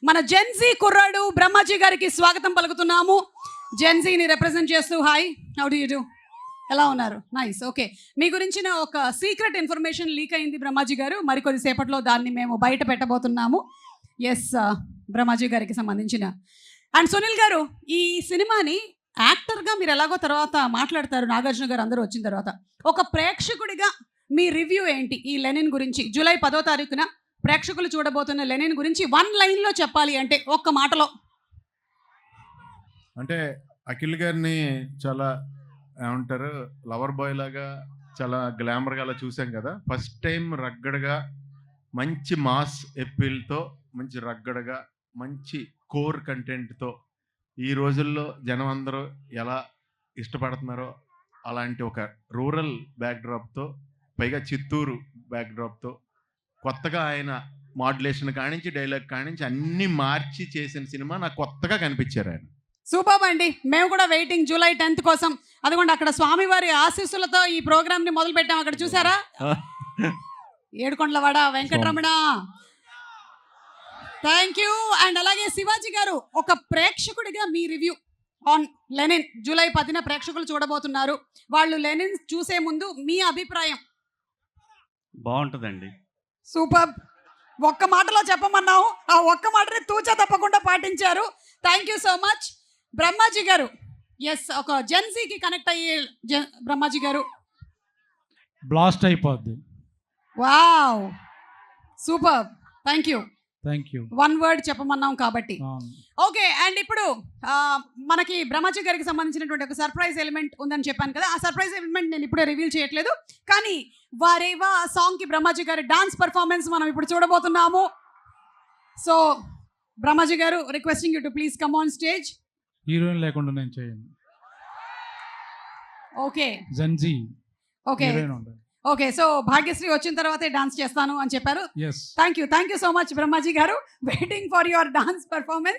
మన జెన్జీ కుర్రాడు బ్రహ్మాజీ గారికి స్వాగతం పలుకుతున్నాము. జెన్జీని రిప్రజెంట్ చేస్తూ hi, how do you do, ఎలా ఉన్నారు? నైస్. ఓకే, మీ గురించిన ఒక సీక్రెట్ ఇన్ఫర్మేషన్ లీక్ అయింది బ్రహ్మాజీ గారు. మరికొద్ది సేపట్లో దాన్ని మేము బయట పెట్టబోతున్నాము. ఎస్, బ్రహ్మాజీ గారికి సంబంధించిన. అండ్ సునీల్ గారు, ఈ సినిమాని యాక్టర్గా మీరు ఎలాగో తర్వాత మాట్లాడతారు, నాగార్జున గారు అందరూ వచ్చిన తర్వాత. ఒక ప్రేక్షకుడిగా మీ రివ్యూ ఏంటి ఈ లెనిన్ గురించి? జూలై 10వ తారీఖున ప్రేక్షకులు చూడబోతున్న లెనిన్ గురించి 1 లైన్లో చెప్పాలి అంటే, ఒక్క మాటలో. అంటే అఖిల్ గారిని చాలా ఏమంటారు, లవర్ బాయ్ లాగా చాలా గ్లామర్గా అలా చూసాం కదా. ఫస్ట్ టైం రగ్గడగా మంచి మాస్ ఎప్పీల్తో, మంచి రగ్గడగా మంచి కోర్ కంటెంట్తో ఈ రోజుల్లో జనం అందరూ ఎలా ఇష్టపడుతున్నారో అలాంటి ఒక రూరల్ బ్యాక్డ్రాప్తో, పైగా చిత్తూరు బ్యాక్డ్రాప్తో కొత్తగా ఆయన మాడ్యులేషన్ కానించి డైలాగ్ కానించి అన్నీ మార్చి చేసిన సినిమా నాకు కొత్తగా కనిపించారు ఆయన. సూపర్ అండి, మేము కూడా వెయిటింగ్ జూలై 10th కోసం. అదిగోండి అక్కడ స్వామివారి ఆశీస్సులతో ఈ ప్రోగ్రామ్ ని మొదలు పెట్టాం. అక్కడ చూసారా, ఏడుకొండలవాడ వెంకటరమణ. Thank you. అండ్ అలాగే శివాజీ గారు, ఒక ప్రేక్షకుడిగా మీ రివ్యూ ఆన్ లెనిన్. జూలై 10న ప్రేక్షకులు చూడబోతున్నారు. వాళ్ళు లెనిన్ చూసే ముందు మీ అభిప్రాయం. బాగుంటుందండి. సూపర్. ఒక్క మాటలో చెప్పమన్నావు, ఆ ఒక్క మాటని తూచా తప్పకుండా పాటించారు. Thank you so much Brahmaji గారు. ఎస్, ఒక జెన్సీకి కనెక్ట్ అయ్యే బ్రహ్మాజీ గారు. బ్లాస్ట్ అయిపోద్ది. Wow, super. Thank you. Thank you. 1 word చెప్పమన్నాం కాబట్టి. ఓకే, అండ్ ఇప్పుడు మనకి బ్రహ్మాజీ గారికి సంబంధించినటువంటి ఒక సర్ప్రైజ్ ఎలిమెంట్ ఉందని చెప్పాను కదా. ఆ సర్ప్రైజ్ ఎలిమెంట్ నేను ఇప్పుడే రివీల్ చేయట్లేదు, కానీ వారేవా సాంగ్కి బ్రహ్మాజీ గారి డాన్స్ పర్ఫార్మెన్స్ మనం ఇప్పుడు చూడబోతున్నాము. సో బ్రహ్మాజీ గారు, requesting you to please come on stage. Heroine లేకుండా నేను చేయను. ఓకే జెన్జీ ఓకే హీరోయిన్ ఉండాలి. ఓకే, సో భాగ్యశ్రీ వచ్చిన తర్వాతే డాన్స్ చేస్తాను అని చెప్పారు. Yes. Thank you so much Brahmaji గారు. Waiting for your dance performance.